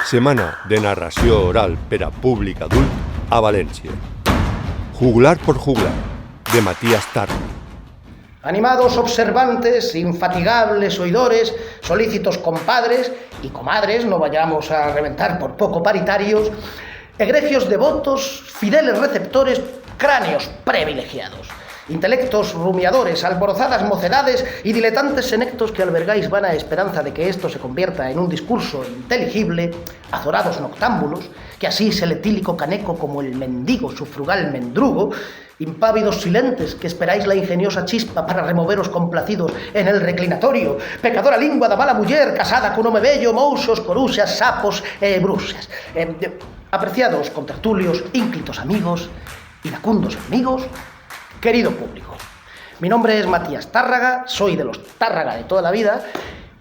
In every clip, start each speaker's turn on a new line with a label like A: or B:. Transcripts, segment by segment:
A: Setmana de narració oral per a públic adult a València. Juglar por juglar, de Matías Tàrrega.
B: Animados observantes, infatigables oidores, solícitos compadres y comadres, no vayamos a reventar por poco paritarios, egregios devotos, fideles receptores, cráneos privilegiados, intelectos rumiadores, alborozadas mocedades y diletantes senectos que albergáis vana esperanza de que esto se convierta en un discurso inteligible, azorados noctámbulos, que así se letílico caneco como el mendigo su frugal mendrugo, impávidos silentes que esperáis la ingeniosa chispa para removeros complacidos en el reclinatorio, pecadora lingua da mala muller casada con home bello, mousos, coruxas, sapos e bruxas. Apreciados contertulios, ínclitos amigos, iracundos amigos, querido público, mi nombre es Matías Tàrrega, soy de los Tàrrega de toda la vida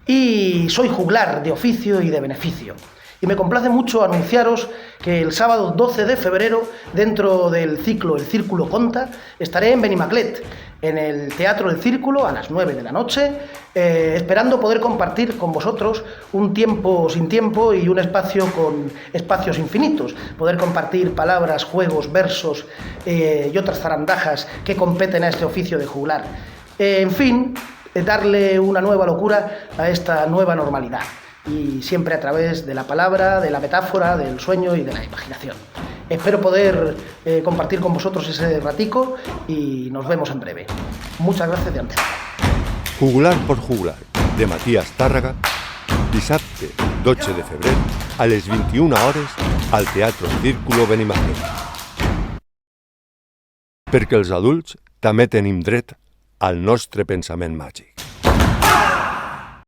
B: y soy juglar de oficio y de beneficio. Y me complace mucho anunciaros que el sábado 12 de febrero, dentro del ciclo El Círculo Conta, estaré en Benimaclet, en el Teatro del Círculo, a las 9 de la noche, esperando poder compartir con vosotros un tiempo sin tiempo y un espacio con espacios infinitos. Poder compartir palabras, juegos, versos y otras zarandajas que competen a este oficio de juglar. En fin, darle una nueva locura a esta nueva normalidad. Y siempre a través de la palabra, de la metáfora, del sueño y de la imaginación. Espero poder compartir con vosotros ese ratico y nos vemos en breve. Muchas gracias de antemano.
A: Juglar por juglar, de Matías Tàrrega, dissabte 12 de febrer a les 21 hores al Teatre Círculo Benimaclet. Perquè els adults també tenim dret al nostre pensament màgic.